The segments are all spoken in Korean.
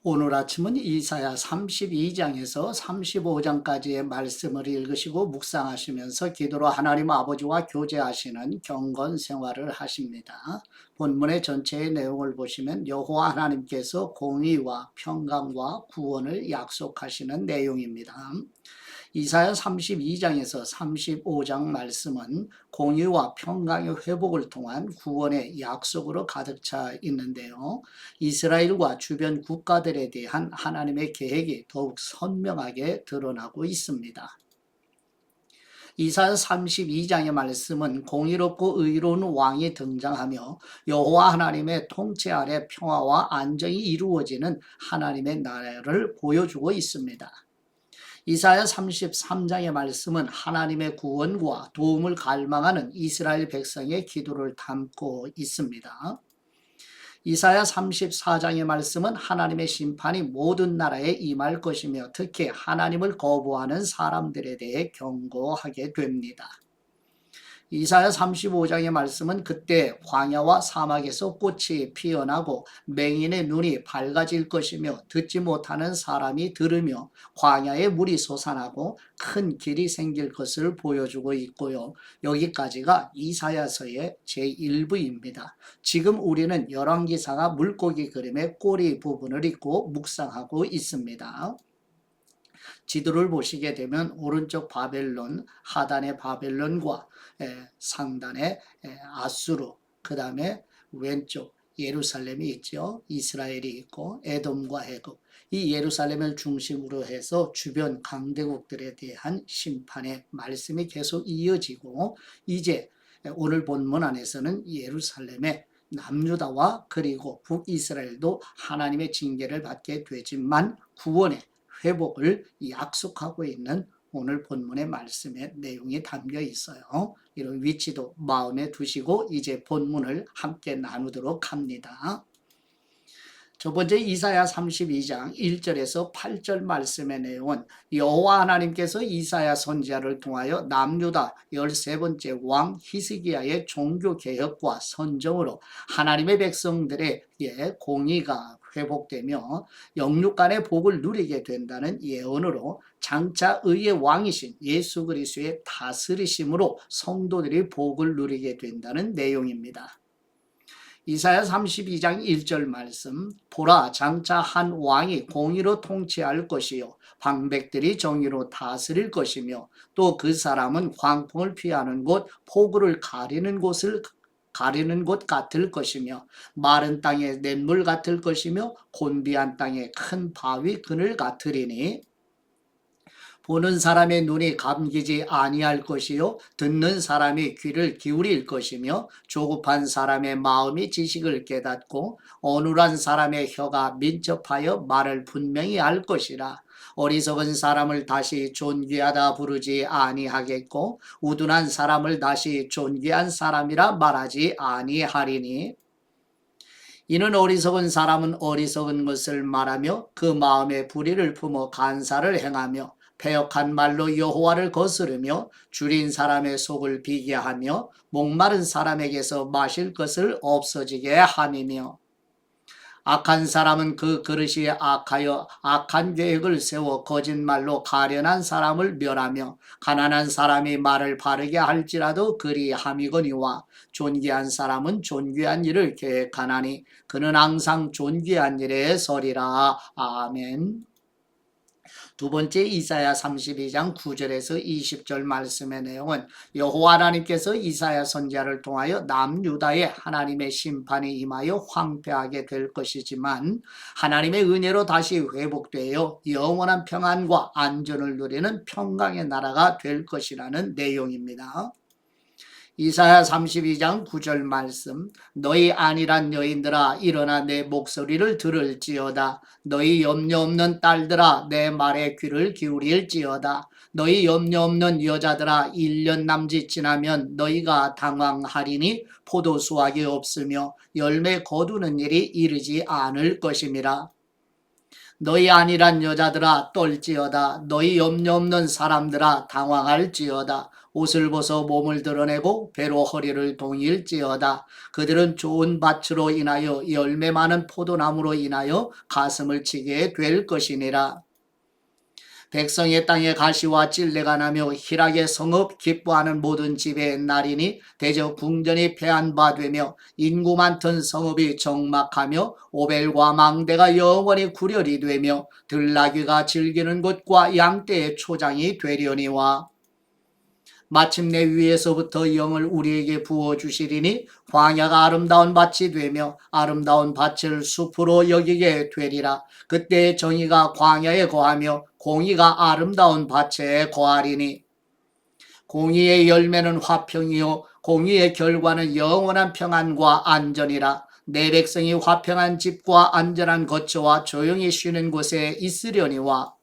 오늘 아침은 이사야 32장에서 35장까지의 말씀을 읽으시고 묵상하시면서 기도로 하나님 아버지와 교제하시는 경건 생활을 하십니다. 본문의 전체의 내용을 보시면 여호와 하나님께서 공의와 평강과 구원을 약속하시는 내용입니다. 이사야 32장에서 35장 말씀은 공의와 평강의 회복을 통한 구원의 약속으로 가득 차 있는데요. 이스라엘과 주변 국가들에 대한 하나님의 계획이 더욱 선명하게 드러나고 있습니다. 이사야 32장의 말씀은 공의롭고 의로운 왕이 등장하며 여호와 하나님의 통치 아래 평화와 안정이 이루어지는 하나님의 나라를 보여주고 있습니다. 이사야 33장의 말씀은 하나님의 구원과 도움을 갈망하는 이스라엘 백성의 기도를 담고 있습니다. 이사야 34장의 말씀은 하나님의 심판이 모든 나라에 임할 것이며 특히 하나님을 거부하는 사람들에 대해 경고하게 됩니다. 이사야 35장의 말씀은 그때 광야와 사막에서 꽃이 피어나고 맹인의 눈이 밝아질 것이며 듣지 못하는 사람이 들으며 광야에 물이 솟아나고 큰 길이 생길 것을 보여주고 있고요. 여기까지가 이사야서의 제1부입니다. 지금 우리는 열왕기사가 물고기 그림의 꼬리 부분을 읽고 묵상하고 있습니다. 지도를 보시게 되면 오른쪽 바벨론, 하단의 바벨론과 상단의 아수르, 그 다음에 왼쪽 예루살렘이 있죠. 이스라엘이 있고 에돔과 애굽. 이 예루살렘을 중심으로 해서 주변 강대국들에 대한 심판의 말씀이 계속 이어지고 이제 오늘 본문 안에서는 예루살렘의 남유다와 그리고 북이스라엘도 하나님의 징계를 받게 되지만 구원의 회복을 약속하고 있는 오늘 본문의 말씀의 내용이 담겨 있어요. 이런 위치도 마음에 두시고 이제 본문을 함께 나누도록 합니다. 첫 번째 이사야 32장 1절에서 8절 말씀의 내용은 여호와 하나님께서 이사야 선지자를 통하여 남유다 13번째 왕 히스기야의 종교개혁과 선정으로 하나님의 백성들의 공의가 회복되며 영육간의 복을 누리게 된다는 예언으로 장차 의의 왕이신 예수 그리스도의 다스리심으로 성도들이 복을 누리게 된다는 내용입니다. 이사야 32장 1절 말씀 보라 장차 한 왕이 공의로 통치할 것이요 방백들이 정의로 다스릴 것이며 또 그 사람은 광풍을 피하는 곳 포구를 가리는 곳 같을 것이며 마른 땅에 냇물 같을 것이며 곤비한 땅에 큰 바위 그늘 같으리니 보는 사람의 눈이 감기지 아니할 것이요 듣는 사람이 귀를 기울일 것이며 조급한 사람의 마음이 지식을 깨닫고 어눌한 사람의 혀가 민첩하여 말을 분명히 알 것이라. 어리석은 사람을 다시 존귀하다 부르지 아니하겠고 우둔한 사람을 다시 존귀한 사람이라 말하지 아니하리니 이는 어리석은 사람은 어리석은 것을 말하며 그 마음에 불의를 품어 간사를 행하며 패역한 말로 여호와를 거스르며 줄인 사람의 속을 비게 하며 목마른 사람에게서 마실 것을 없어지게 함이며 악한 사람은 그 그릇이 악하여 악한 계획을 세워 거짓말로 가련한 사람을 멸하며 가난한 사람이 말을 바르게 할지라도 그리함이거니와 존귀한 사람은 존귀한 일을 계획하나니 그는 항상 존귀한 일에 서리라. 아멘. 두 번째 이사야 32장 9절에서 20절 말씀의 내용은 여호와 하나님께서 이사야 선지자를 통하여 남유다에 하나님의 심판이 임하여 황폐하게 될 것이지만 하나님의 은혜로 다시 회복되어 영원한 평안과 안전을 누리는 평강의 나라가 될 것이라는 내용입니다. 이사야 32장 9절 말씀 너희 안일한 여인들아 일어나 내 목소리를 들을지어다. 너희 염려 없는 딸들아 내 말에 귀를 기울일지어다. 너희 염려 없는 여자들아 1년 남짓 지나면 너희가 당황하리니 포도 수확이 없으며 열매 거두는 일이 이르지 않을 것임이라. 너희 안일한 여자들아 떨지어다. 너희 염려 없는 사람들아 당황할지어다. 옷을 벗어 몸을 드러내고 배로 허리를 동일지어다. 그들은 좋은 밭으로 인하여 열매 많은 포도나무로 인하여 가슴을 치게 될 것이니라. 백성의 땅에 가시와 찔레가 나며 희락의 성읍 기뻐하는 모든 집의 날이니 대저 궁전이 패한 바 되며 인구 많던 성읍이 적막하며 오벨과 망대가 영원히 구렬이 되며 들나귀가 즐기는 곳과 양떼의 초장이 되려니와 마침내 위에서부터 영을 우리에게 부어주시리니 광야가 아름다운 밭이 되며 아름다운 밭을 숲으로 여기게 되리라. 그때 정의가 광야에 거하며 공의가 아름다운 밭에 거하리니 공의의 열매는 화평이요 공의의 결과는 영원한 평안과 안전이라. 내 백성이 화평한 집과 안전한 거처와 조용히 쉬는 곳에 있으려니와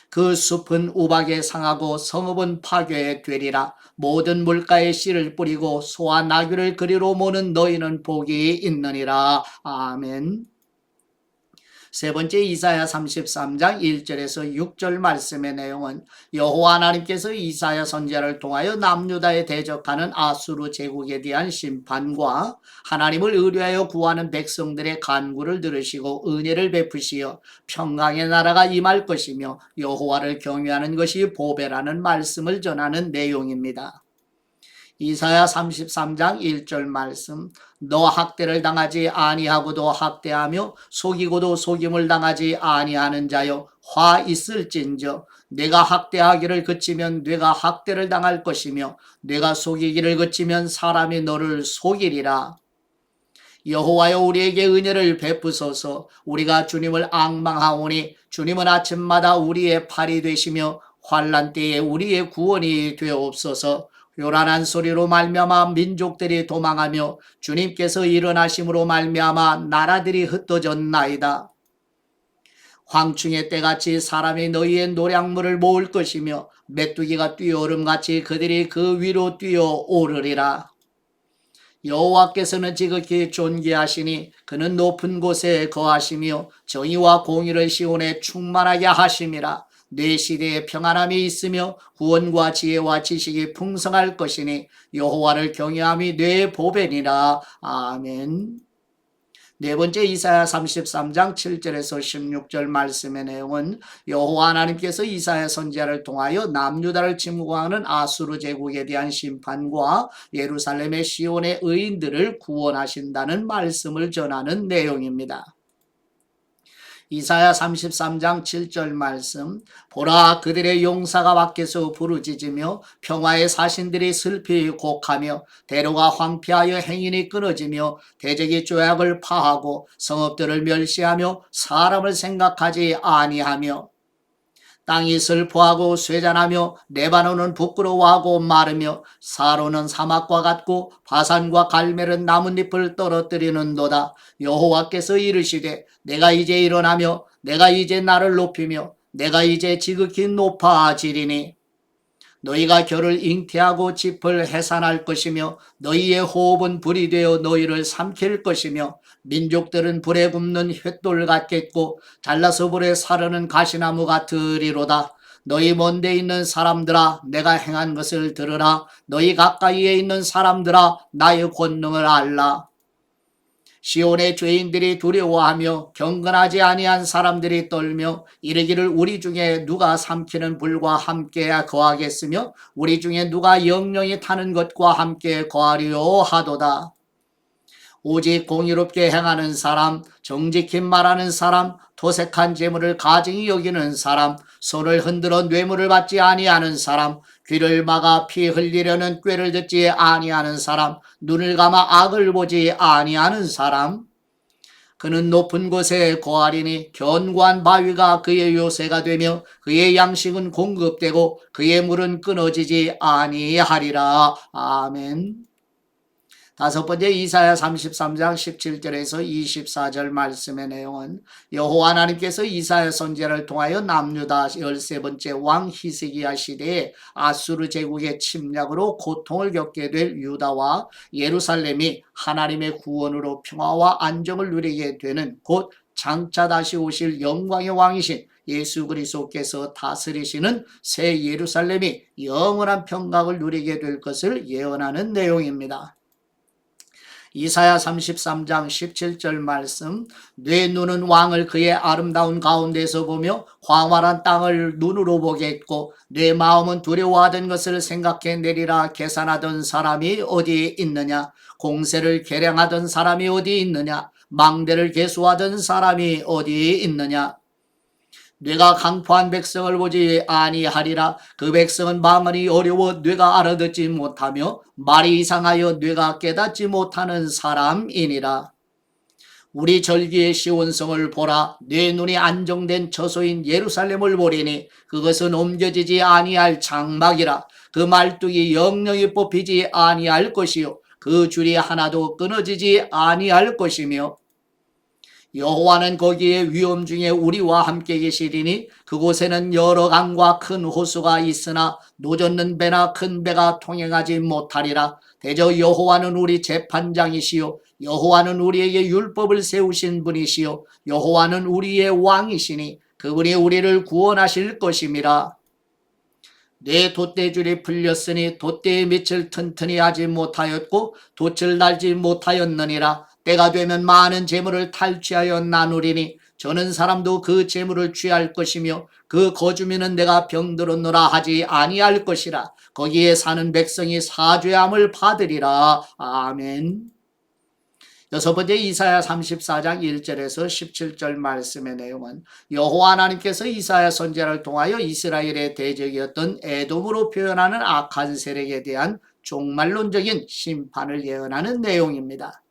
그 숲은 우박에 상하고 성읍은 파괴에 되리라. 모든 물가에 씨를 뿌리고 소와 나귀를 그리로 모는 너희는 복이 있느니라. 아멘. 세 번째 이사야 33장 1절에서 6절 말씀의 내용은 여호와 하나님께서 이사야 선지자를 통하여 남유다에 대적하는 아수르 제국에 대한 심판과 하나님을 의뢰하여 구하는 백성들의 간구를 들으시고 은혜를 베푸시어 평강의 나라가 임할 것이며 여호와를 경외하는 것이 보배라는 말씀을 전하는 내용입니다. 이사야 33장 1절 말씀 너 학대를 당하지 아니하고도 학대하며 속이고도 속임을 당하지 아니하는 자여 화 있을진저 내가 학대하기를 그치면 내가 학대를 당할 것이며 내가 속이기를 그치면 사람이 너를 속이리라. 여호와여 우리에게 은혜를 베푸소서. 우리가 주님을 앙망하오니 주님은 아침마다 우리의 팔이 되시며 환난 때에 우리의 구원이 되옵소서. 요란한 소리로 말미암아 민족들이 도망하며 주님께서 일어나심으로 말미암아 나라들이 흩어졌나이다. 황충의 때같이 사람이 너희의 노량물을 모을 것이며 메뚜기가 뛰어오름같이 그들이 그 위로 뛰어오르리라. 여호와께서는 지극히 존귀하시니 그는 높은 곳에 거하시며 정의와 공의를 시온에 충만하게 하심이라. 내 시대에 평안함이 있으며 구원과 지혜와 지식이 풍성할 것이니 여호와를 경외함이 내 보배니라. 아멘. 네 번째 이사야 33장 7절에서 16절 말씀의 내용은 여호와 하나님께서 이사야 선지자를 통하여 남유다를 침공하는 아수르 제국에 대한 심판과 예루살렘의 시온의 의인들을 구원하신다는 말씀을 전하는 내용입니다. 이사야 33장 7절 말씀 보라 그들의 용사가 밖에서 부르짖으며 평화의 사신들이 슬피 곡하며 대로가 황폐하여 행인이 끊어지며 대적이 조약을 파하고 성읍들을 멸시하며 사람을 생각하지 아니하며 땅이 슬퍼하고 쇠잔하며 레바논은 부끄러워하고 마르며 사로는 사막과 같고 바산과 갈멜은 나뭇잎을 떨어뜨리는도다. 여호와께서 이르시되 내가 이제 일어나며 내가 이제 나를 높이며 내가 이제 지극히 높아지리니 너희가 결을 잉태하고 짚을 해산할 것이며 너희의 호흡은 불이 되어 너희를 삼킬 것이며 민족들은 불에 굽는 횃돌 같겠고 잘라서 불에 사르는 가시나무 같으리로다. 너희 먼데 있는 사람들아 내가 행한 것을 들으라. 너희 가까이에 있는 사람들아 나의 권능을 알라. 시온의 죄인들이 두려워하며 경건하지 아니한 사람들이 떨며 이르기를 우리 중에 누가 삼키는 불과 함께 거하겠으며 우리 중에 누가 영영이 타는 것과 함께 거하리요 하도다. 오직 공의롭게 행하는 사람, 정직히 말하는 사람, 토색한 재물을 가증히 여기는 사람, 손을 흔들어 뇌물을 받지 아니하는 사람, 귀를 막아 피 흘리려는 꾀를 듣지 아니하는 사람, 눈을 감아 악을 보지 아니하는 사람, 그는 높은 곳에 거하리니 견고한 바위가 그의 요새가 되며 그의 양식은 공급되고 그의 물은 끊어지지 아니하리라. 아멘. 다섯 번째 이사야 33장 17절에서 24절 말씀의 내용은 여호와 하나님께서 이사야 선지자를 통하여 남유다 13번째 왕 히스기야 시대에 아수르 제국의 침략으로 고통을 겪게 될 유다와 예루살렘이 하나님의 구원으로 평화와 안정을 누리게 되는 곧 장차 다시 오실 영광의 왕이신 예수 그리스도께서 다스리시는 새 예루살렘이 영원한 평강을 누리게 될 것을 예언하는 내용입니다. 이사야 33장 17절 말씀, 내 눈은 왕을 그의 아름다운 가운데서 보며 황활한 땅을 눈으로 보겠고 내 마음은 두려워하던 것을 생각해 내리라. 계산하던 사람이 어디 있느냐? 공세를 계량하던 사람이 어디 있느냐? 망대를 계수하던 사람이 어디 있느냐? 뇌가 강포한 백성을 보지 아니하리라. 그 백성은 망언이 어려워 뇌가 알아듣지 못하며 말이 이상하여 뇌가 깨닫지 못하는 사람이니라. 우리 절기의 시온성을 보라. 내 눈이 안정된 처소인 예루살렘을 보리니 그것은 옮겨지지 아니할 장막이라. 그 말뚝이 영영이 뽑히지 아니할 것이요 그 줄이 하나도 끊어지지 아니할 것이며 여호와는 거기에 위험 중에 우리와 함께 계시리니 그곳에는 여러 강과 큰 호수가 있으나 노젓는 배나 큰 배가 통행하지 못하리라. 대저 여호와는 우리 재판장이시요 여호와는 우리에게 율법을 세우신 분이시요 여호와는 우리의 왕이시니 그분이 우리를 구원하실 것임이라. 내 돛대줄이 풀렸으니 돛대의 밑을 튼튼히 하지 못하였고 돛을 달지 못하였느니라. 때가 되면 많은 재물을 탈취하여 나누리니 저는 사람도 그 재물을 취할 것이며 그 거주민은 내가 병들었노라 하지 아니할 것이라. 거기에 사는 백성이 사죄함을 받으리라. 아멘. 여섯 번째 이사야 34장 1절에서 17절 말씀의 내용은 여호와 하나님께서 이사야 선지자를 통하여 이스라엘의 대적이었던 에돔으로 표현하는 악한 세력에 대한 종말론적인 심판을 예언하는 내용입니다.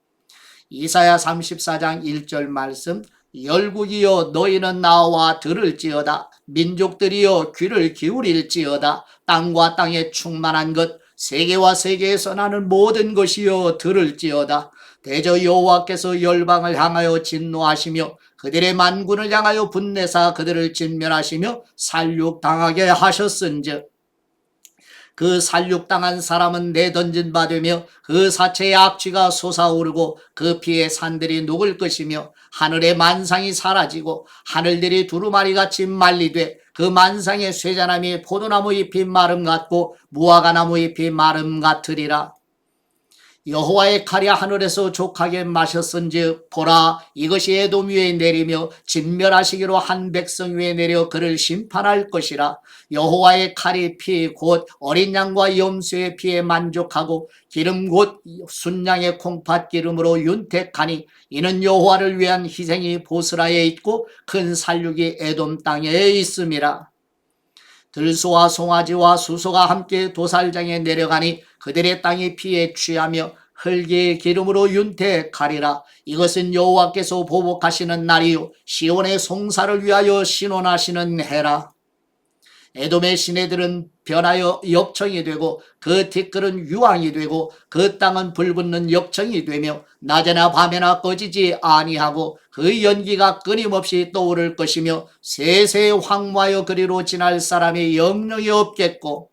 이사야 34장 1절 말씀, 열국이여 너희는 나와 들을지어다. 민족들이여 귀를 기울일지어다. 땅과 땅에 충만한 것, 세계와 세계에서 나는 모든 것이여 들을지어다. 대저 여호와께서 열방을 향하여 진노하시며 그들의 만군을 향하여 분내사 그들을 진멸하시며 살육당하게 하셨은즉 그 살육당한 사람은 내던진 바 되며 그 사체의 악취가 솟아오르고 그 피의 산들이 녹을 것이며 하늘의 만상이 사라지고 하늘들이 두루마리같이 말리되 그 만상의 쇠자나무 포도나무 잎이 마름 같고 무화과나무 잎이 마름 같으리라. 여호와의 칼이 하늘에서 족하게 마셨은즉 보라 이것이 에돔 위에 내리며 진멸하시기로 한 백성 위에 내려 그를 심판할 것이라. 여호와의 칼이 피 곧 어린 양과 염소의 피에 만족하고 기름 곧 순양의 콩팥 기름으로 윤택하니 이는 여호와를 위한 희생이 보스라에 있고 큰 살육이 에돔 땅에 있음이라. 들소와 송아지와 수소가 함께 도살장에 내려가니 그들의 땅이 피에 취하며 흙의 기름으로 윤택하리라. 이것은 여호와께서 보복하시는 날이요 시온의 송사를 위하여 신원하시는 해라. 에돔의 시내들은 변하여 역청이 되고 그 티끌은 유황이 되고 그 땅은 불붙는 역청이 되며 낮에나 밤에나 꺼지지 아니하고 그 연기가 끊임없이 떠오를 것이며 세세 황무하여 그리로 지날 사람이 영영이 없겠고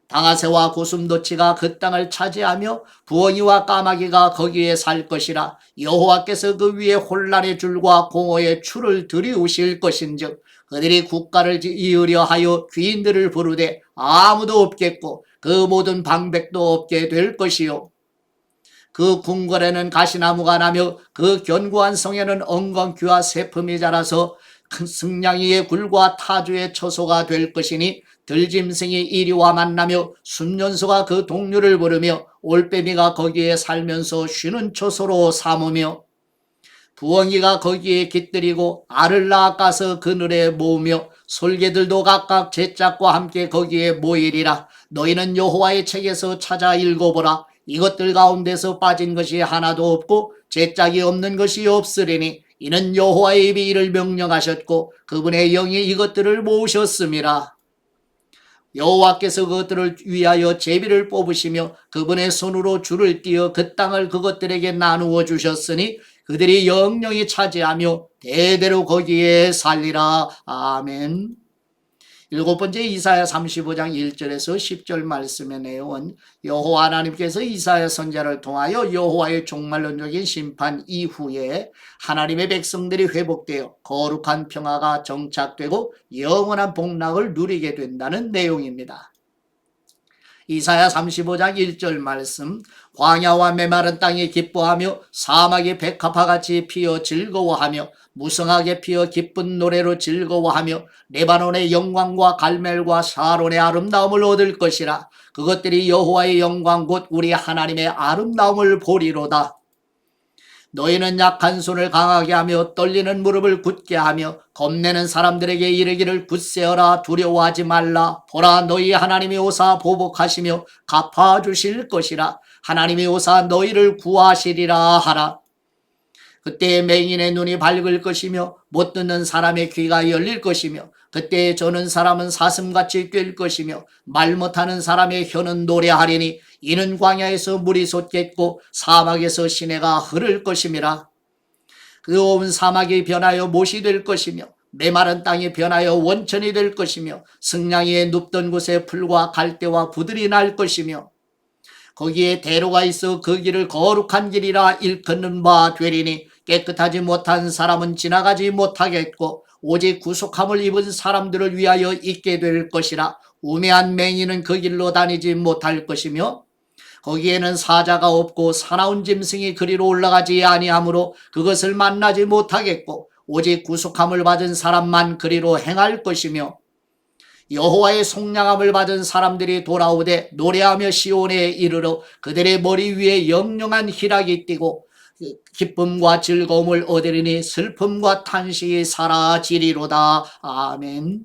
당아새와 고슴도치가 그 땅을 차지하며 부엉이와 까마귀가 거기에 살 것이라. 여호와께서 그 위에 혼란의 줄과 공허의 추를 들이우실 것인즉 그들이 국가를 이으려 하여 귀인들을 부르되 아무도 없겠고 그 모든 방백도 없게 될 것이요 그 궁궐에는 가시나무가 나며 그 견고한 성에는 엉겅퀴와 새품이 자라서 큰 승냥이의 굴과 타주의 처소가 될 것이니 들짐승이 이리와 만나며 순년소가 그 동류를 부르며 올빼미가 거기에 살면서 쉬는 처소로 삼으며 부엉이가 거기에 깃들이고 알을 낳아서 그늘에 모으며 솔개들도 각각 제짝과 함께 거기에 모이리라. 너희는 여호와의 책에서 찾아 읽어보라. 이것들 가운데서 빠진 것이 하나도 없고 제짝이 없는 것이 없으리니 이는 여호와의 입이 이를 명령하셨고 그분의 영이 이것들을 모으셨음이라. 여호와께서 그것들을 위하여 제비를 뽑으시며 그분의 손으로 줄을 띄어 그 땅을 그것들에게 나누어 주셨으니 그들이 영영히 차지하며 대대로 거기에 살리라. 아멘. 일곱 번째 이사야 35장 1절에서 10절 말씀의 내용은 여호와 하나님께서 이사야 선지자를 통하여 여호와의 종말론적인 심판 이후에 하나님의 백성들이 회복되어 거룩한 평화가 정착되고 영원한 복락을 누리게 된다는 내용입니다. 이사야 35장 1절 말씀, 광야와 메마른 땅이 기뻐하며 사막이 백합화같이 피어 즐거워하며 무성하게 피어 기쁜 노래로 즐거워하며 레바논의 영광과 갈멜과 샤론의 아름다움을 얻을 것이라. 그것들이 여호와의 영광 곧 우리 하나님의 아름다움을 보리로다. 너희는 약한 손을 강하게 하며 떨리는 무릎을 굳게 하며 겁내는 사람들에게 이르기를 굳세어라, 두려워하지 말라. 보라, 너희 하나님이 오사 보복하시며 갚아주실 것이라. 하나님이 오사 너희를 구하시리라 하라. 그때 맹인의 눈이 밝을 것이며 못 듣는 사람의 귀가 열릴 것이며 그때 저는 사람은 사슴같이 뛸 것이며 말 못하는 사람의 혀는 노래하리니 이는 광야에서 물이 솟겠고 사막에서 시내가 흐를 것임이라. 그 온 사막이 변하여 못이 될 것이며 메마른 땅이 변하여 원천이 될 것이며 승냥이에 눕던 곳에 풀과 갈대와 부들이 날 것이며 거기에 대로가 있어 그 길을 거룩한 길이라 일컫는 바 되리니 깨끗하지 못한 사람은 지나가지 못하겠고 오직 구속함을 입은 사람들을 위하여 있게 될 것이라. 우매한 맹인은 그 길로 다니지 못할 것이며 거기에는 사자가 없고 사나운 짐승이 그리로 올라가지 아니하므로 그것을 만나지 못하겠고 오직 구속함을 받은 사람만 그리로 행할 것이며 여호와의 속량함을 받은 사람들이 돌아오되 노래하며 시온에 이르러 그들의 머리 위에 영영한 희락이 띠고 기쁨과 즐거움을 얻으리니 슬픔과 탄식이 사라지리로다. 아멘.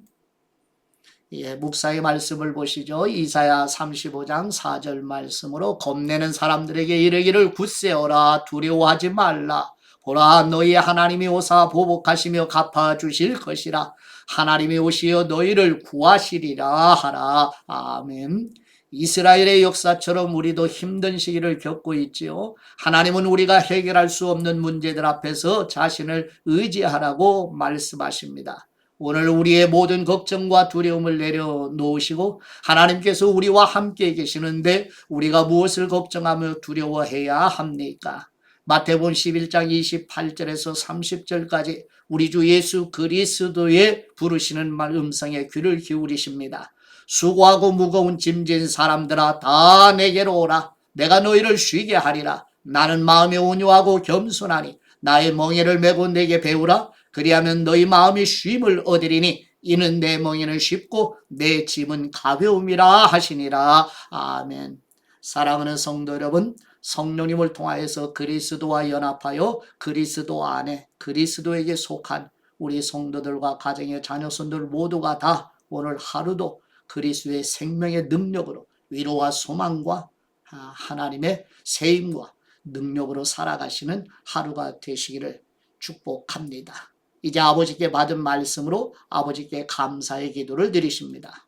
예, 묵사의 말씀을 보시죠. 이사야 35장 4절 말씀으로 겁내는 사람들에게 이르기를 굳세어라, 두려워하지 말라. 보라, 너희 하나님이 오사 보복하시며 갚아주실 것이라. 하나님이 오시어 너희를 구하시리라 하라. 아멘. 이스라엘의 역사처럼 우리도 힘든 시기를 겪고 있지요. 하나님은 우리가 해결할 수 없는 문제들 앞에서 자신을 의지하라고 말씀하십니다. 오늘 우리의 모든 걱정과 두려움을 내려놓으시고 하나님께서 우리와 함께 계시는데 우리가 무엇을 걱정하며 두려워해야 합니까? 마태복음 11장 28절에서 30절까지 우리 주 예수 그리스도의 부르시는 말 음성에 귀를 기울이십니다. 수고하고 무거운 짐진 사람들아 다 내게로 오라. 내가 너희를 쉬게 하리라. 나는 마음이 온유하고 겸손하니 나의 멍에를 메고 내게 배우라. 그리하면 너희 마음이 쉼을 얻으리니 이는 내 멍에는 쉽고 내 짐은 가벼움이라 하시니라. 아멘. 사랑하는 성도 여러분, 성령님을 통하여서 그리스도와 연합하여 그리스도 안에 그리스도에게 속한 우리 성도들과 가정의 자녀손들 모두가 다 오늘 하루도 그리스도의 생명의 능력으로 위로와 소망과 하나님의 세임과 능력으로 살아가시는 하루가 되시기를 축복합니다. 이제 아버지께 받은 말씀으로 아버지께 감사의 기도를 드리십니다.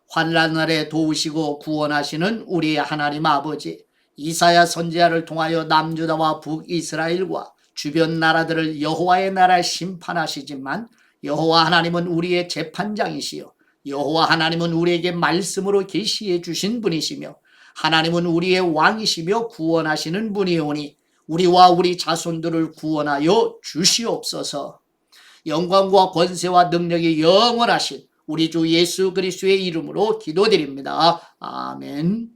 환난 날에 도우시고 구원하시는 우리 하나님 아버지, 이사야 선지자를 통하여 남유다와 북이스라엘과 주변 나라들을 여호와의 나라에 심판하시지만 여호와 하나님은 우리의 재판장이시요 여호와 하나님은 우리에게 말씀으로 계시해 주신 분이시며 하나님은 우리의 왕이시며 구원하시는 분이오니 우리와 우리 자손들을 구원하여 주시옵소서. 영광과 권세와 능력이 영원하신 우리 주 예수 그리스도의 이름으로 기도드립니다. 아멘.